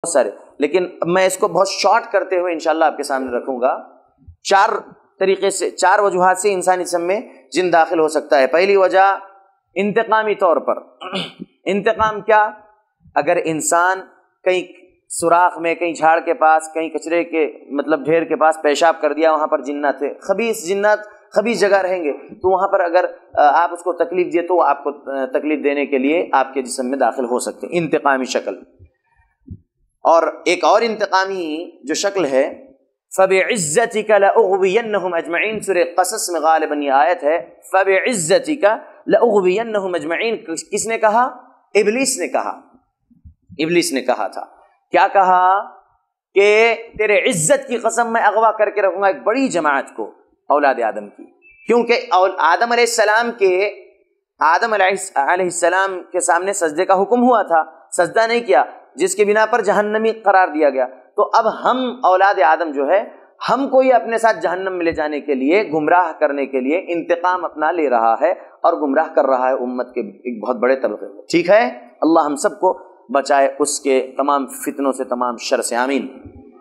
سارے، لیکن میں اس کو بہت شارٹ کرتے ہوئے انشاءاللہ آپ کے سامنے رکھوں گا۔ 4 طریقے سے، 4 وجوہات سے انسانی جسم میں جن داخل ہو سکتا ہے۔ پہلی وجہ انتقامی طور پر۔ انتقام کیا؟ اگر انسان کہیں سوراخ میں، کہیں جھاڑ کے پاس، کہیں کچرے کے مطلب ڈھیر کے پاس پیشاب کر دیا، وہاں پر جنات ہے، خبیث جنات خبیث جگہ رہیں گے، تو وہاں پر اگر آپ اس کو تکلیف دیے تو وہ آپ کو تکلیف دینے کے لیے آپ کے جسم میں داخل ہو سکتے ہیں، انتقامی شکل۔ اور ایک اور انتقامی جو شکل ہے، فَبِعِزَّتِكَ لَأُغْوِيَنَّهُمْ أَجْمَعِينَ، سورہ قصص میں غالباً یہ آیت ہے، فَبِعِزَّتِكَ لَأُغْوِيَنَّهُمْ أَجْمَعِينَ۔ کس نے کہا؟ ابلیس نے کہا۔ ابلیس نے کہا تھا، کیا کہا؟ کہ تیرے عزت کی قسم میں اغوا کر کے رکھوں گا ایک بڑی جماعت کو، اولاد آدم کی، کیونکہ آدم علیہ السلام کے سامنے سجدے کا حکم ہوا تھا، سجدہ نہیں کیا، جس کی بنا پر جہنمی قرار دیا گیا۔ تو اب ہم اولاد آدم جو ہے، ہم کو یہ اپنے ساتھ جہنم میں لے جانے کے لیے، گمراہ کرنے کے لیے انتقام اپنا لے رہا ہے اور گمراہ کر رہا ہے امت کے ایک بہت بڑے طبقے کو۔ ٹھیک ہے، اللہ ہم سب کو بچائے اس کے تمام فتنوں سے، تمام شر سے، آمین۔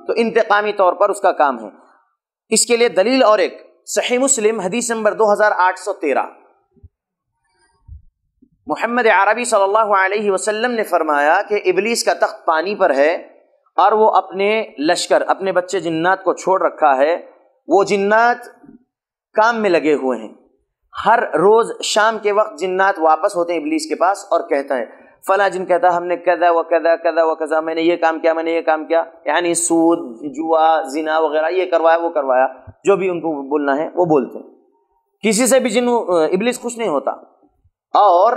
تو انتقامی طور پر اس کا کام ہے۔ اس کے لیے دلیل اور ایک، صحیح مسلم حدیث نمبر 2813، محمد عربی صلی اللہ علیہ وسلم نے فرمایا کہ ابلیس کا تخت پانی پر ہے اور وہ اپنے لشکر، اپنے بچے جنات کو چھوڑ رکھا ہے، وہ جنات کام میں لگے ہوئے ہیں۔ ہر روز شام کے وقت جنات واپس ہوتے ہیں ابلیس کے پاس اور کہتا ہے، فلاں جن کہتا ہے ہم نے کذا و کذا کذا و کذا، میں نے یہ کام کیا، میں نے یہ کام کیا، یعنی سود، جوا، زنا وغیرہ یہ کروایا وہ کروایا، جو بھی ان کو بولنا ہے وہ بولتے ہیں۔ کسی سے بھی جن ابلیس خوش نہیں ہوتا۔ اور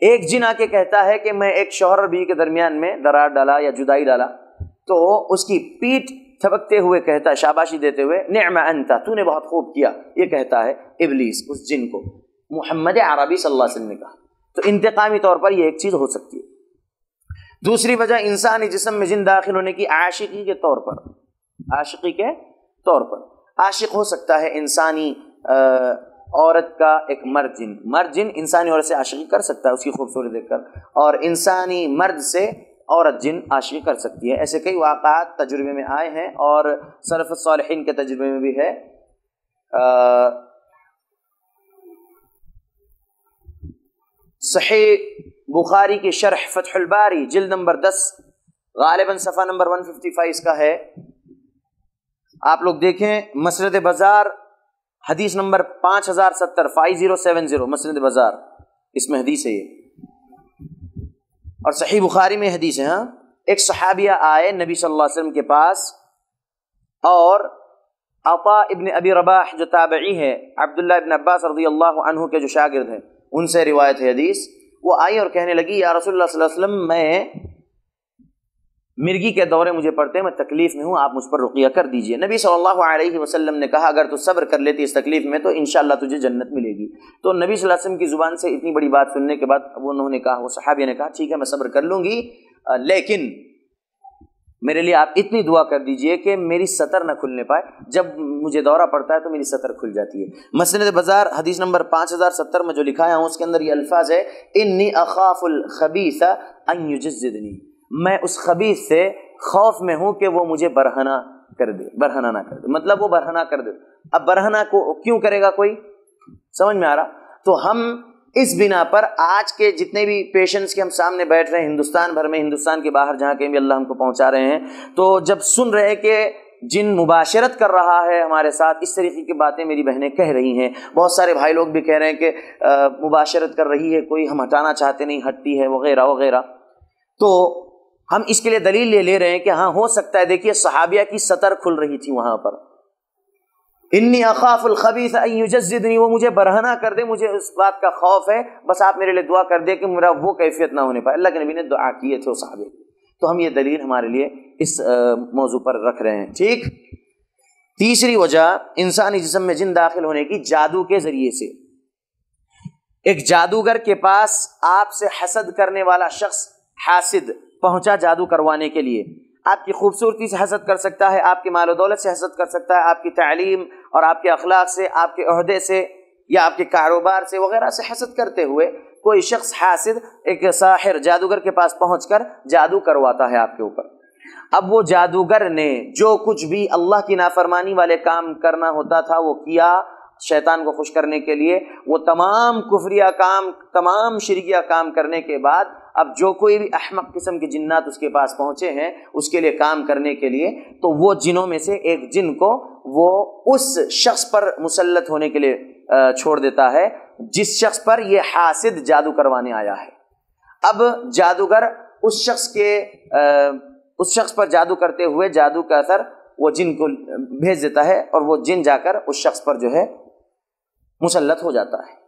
ایک جن آ کے کہتا ہے کہ میں ایک شوہر اور بیوی کے درمیان میں درار ڈالا یا جدائی ڈالا، تو اس کی پیٹھ تھپکتے ہوئے کہتا ہے، شاباشی دیتے ہوئے، نعم انت، تو نے بہت خوب کیا، یہ کہتا ہے ابلیس اس جن کو، محمد عربی صلی اللہ علیہ وسلم نے کہا۔ تو انتقامی طور پر یہ ایک چیز ہو سکتی ہے۔ دوسری وجہ انسانی جسم میں جن داخل ہونے کی، عاشقی کے طور پر۔ عاشقی کے طور پر عاشق ہو سکتا ہے انسانی عورت کا ایک مرد جن انسانی عورت سے عاشقی کر سکتا ہے اس کی خوبصورتی دیکھ کر، اور انسانی مرد سے عورت جن عاشقی کر سکتی ہے۔ ایسے کئی واقعات تجربے میں آئے ہیں اور سلف الصالحین کے تجربے میں بھی ہے۔ صحیح بخاری کی شرح فتح الباری جلد نمبر 10 غالباً صفحہ نمبر 155 اس کا ہے، آپ لوگ دیکھیں، مسند بازار حدیث نمبر 5070 5070 مسند بازار، اس میں حدیث ہے یہ، اور صحیح بخاری میں حدیث ہے۔ ہاں، ایک صحابیہ آئے نبی صلی اللہ علیہ وسلم کے پاس، اور عطاء ابن ابی رباح جو تابعی ہے، عبداللہ ابن عباس رضی اللہ عنہ کے جو شاگرد ہیں، ان سے روایت ہے حدیث، وہ آئی اور کہنے لگی، یا رسول اللہ صلی اللہ علیہ وسلم، میں مرگی کے دورے مجھے پڑتے ہیں، میں تکلیف میں ہوں، آپ مجھ پر رقیہ کر دیجئے۔ نبی صلی اللہ علیہ وسلم نے کہا، اگر تو صبر کر لیتی اس تکلیف میں تو انشاءاللہ تجھے جنت ملے گی۔ تو نبی صلی اللہ علیہ وسلم کی زبان سے اتنی بڑی بات سننے کے بعد انہوں نے کہا، وہ صحابیہ نے کہا، ٹھیک ہے میں صبر کر لوں گی، لیکن میرے لیے آپ اتنی دعا کر دیجئے کہ میری سطر نہ کھلنے پائے، جب مجھے دورہ پڑتا ہے تو میری سطر کھل جاتی ہے۔ مسند بازار حدیث نمبر 5070 میں جو لکھایا ہوں اس کے اندر یہ الفاظ ہے، انی اخاف الخبیث ان یجزدنی، میں اس خبیث سے خوف میں ہوں کہ وہ مجھے برہنہ کر دے، برہنہ نہ کر دے، مطلب وہ برہنہ کر دے۔ اب برہنہ کو کیوں کرے گا کوئی؟ سمجھ میں آ رہا؟ تو ہم اس بنا پر آج کے جتنے بھی پیشنٹس کے ہم سامنے بیٹھ رہے ہیں ہندوستان بھر میں، ہندوستان کے باہر جہاں کہیں بھی اللہ ہم کو پہنچا رہے ہیں، تو جب سن رہے ہیں کہ جن مباشرت کر رہا ہے ہمارے ساتھ، اس طریقے کی باتیں میری بہنیں کہہ رہی ہیں، بہت سارے بھائی لوگ بھی کہہ رہے ہیں کہ مباشرت کر رہی ہے کوئی، ہم ہٹانا چاہتے نہیں، ہٹتی ہے وغیرہ وغیرہ۔ تو ہم اس کے لیے دلیل لے رہے ہیں کہ ہاں ہو سکتا ہے، دیکھیے صحابیہ کی سطر کھل رہی تھی وہاں پر، انی اخاف الخبیث ان یجزدنی، وہ مجھے برہنہ کر دے، مجھے اس بات کا خوف ہے، بس آپ میرے لیے دعا کر دے کہ میرا وہ کیفیت نہ ہونے پائے۔ اللہ کے نبی نے دعا کیے تھے اس صحابی، تو ہم یہ دلیل ہمارے لیے اس موضوع پر رکھ رہے ہیں۔ ٹھیک، تیسری وجہ انسانی جسم میں جن داخل ہونے کی، جادو کے ذریعے سے۔ ایک جادوگر کے پاس آپ سے حسد کرنے والا شخص، حاسد، پہنچا جادو کروانے کے لیے، آپ کی خوبصورتی سے حسد کر سکتا ہے، آپ کے مال و دولت سے حسد کر سکتا ہے، آپ کی تعلیم اور آپ کے اخلاق سے، آپ کے عہدے سے یا آپ کے کاروبار سے وغیرہ سے حسد کرتے ہوئے کوئی شخص حاسد ایک ساحر جادوگر کے پاس پہنچ کر جادو کرواتا ہے آپ کے اوپر. اب وہ جادوگر نے جو کچھ بھی اللہ کی نافرمانی والے کام کرنا ہوتا تھا وہ کیا شیطان کو خوش کرنے کے لیے. وہ تمام کفریہ کام، تمام شرکیہ کام کرنے کے بعد اب جو کوئی بھی احمق قسم کے جنات اس کے پاس پہنچے ہیں اس کے لیے کام کرنے کے لیے، تو وہ جنوں میں سے ایک جن کو وہ اس شخص پر مسلط ہونے کے لیے چھوڑ دیتا ہے جس شخص پر یہ حاسد جادو کروانے آیا ہے. اب جادوگر اس شخص پر جادو کرتے ہوئے جادو کا اثر وہ جن کو بھیج دیتا ہے اور وہ جن جا کر اس شخص پر جو ہے مسلط ہو جاتا ہے.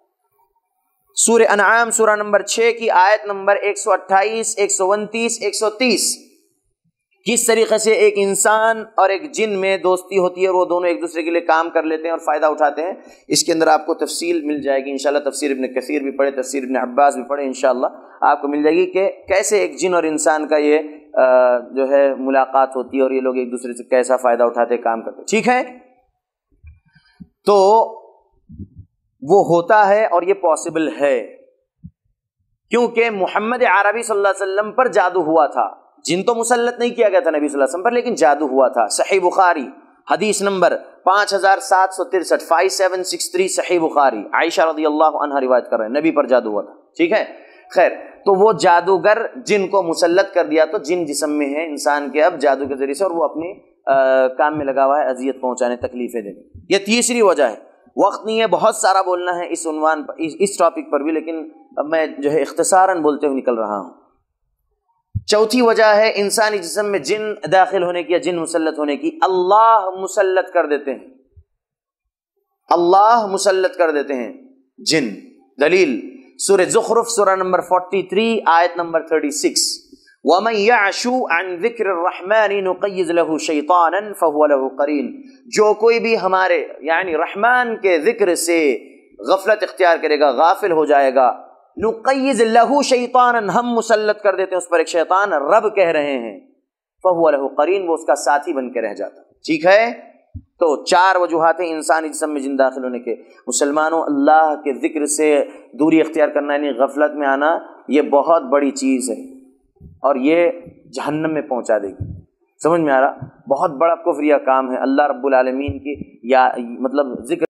سورہ انعام سورہ نمبر 6 کی آیت نمبر 128، 129، 130 کس طریقے سے ایک انسان اور ایک جن میں دوستی ہوتی ہے اور وہ دونوں ایک دوسرے کے لیے کام کر لیتے ہیں اور فائدہ اٹھاتے ہیں. اس کے اندر آپ کو تفصیل مل جائے گی انشاءاللہ. تفسیر ابن کثیر بھی پڑھے، تفسیر ابن عباس بھی پڑھے، انشاءاللہ آپ کو مل جائے گی کہ کیسے ایک جن اور انسان کا یہ جو ہے ملاقات ہوتی ہے اور یہ لوگ ایک دوسرے سے کیسا فائدہ اٹھاتے کام کرتے. ٹھیک ہے، تو وہ ہوتا ہے اور یہ پاسبل ہے کیونکہ محمد عربی صلی اللہ علیہ وسلم پر جادو ہوا تھا. جن تو مسلط نہیں کیا گیا تھا نبی صلی اللہ علیہ وسلم پر، لیکن جادو ہوا تھا. صحیح بخاری حدیث نمبر 5763 5763 صحیح بخاری، عائشہ رضی اللہ عنہا روایت کر رہے ہیں، نبی پر جادو ہوا تھا. ٹھیک ہے، خیر، تو وہ جادوگر جن کو مسلط کر دیا تو جن جسم میں ہے انسان کے اب جادو کے ذریعے سے، اور وہ اپنے کام میں لگا ہوا ہے اذیت پہنچانے، تکلیفیں دینے. یہ تیسری وجہ ہے. وقت نہیں ہے، بہت سارا بولنا ہے اس عنوان پر، اس ٹاپک پر بھی، لیکن اب میں جو ہے اختصاراً بولتے ہوئے نکل رہا ہوں. چوتھی وجہ ہے انسانی جسم میں جن داخل ہونے کی یا جن مسلط ہونے کی. اللہ مسلط کر دیتے ہیں، اللہ مسلط کر دیتے ہیں جن. دلیل سورہ زخرف سورہ نمبر 43 آیت نمبر 36، وَمَنْ يَعْشُ عَنْ ذِكْرِ الرَّحْمَنِ نُقَيِّضْ لَهُ شَيْطَانًا فَهُوَ لَهُ قَرِينٌ. جو کوئی بھی ہمارے یعنی رحمان کے ذکر سے غفلت اختیار کرے گا، غافل ہو جائے گا، نُقَيِّضْ لَهُ شَيْطَانًا ہم مسلط کر دیتے ہیں اس پر ایک شیطان. رب کہہ رہے ہیں فَهُوَ لَهُ قَرِينٌ، وہ اس کا ساتھی بن کے رہ جاتا. ٹھیک ہے، تو 4 وجوہات ہیں انسانی جسم میں جن داخل ہونے کے. مسلمانوں، اللہ کے ذکر سے دوری اختیار کرنا یعنی غفلت میں آنا، یہ بہت بڑی چیز ہے اور یہ جہنم میں پہنچا دے گی. سمجھ میں آ رہا؟ بہت بڑا کفریہ کام ہے. اللہ رب العالمین کی یا مطلب ذکر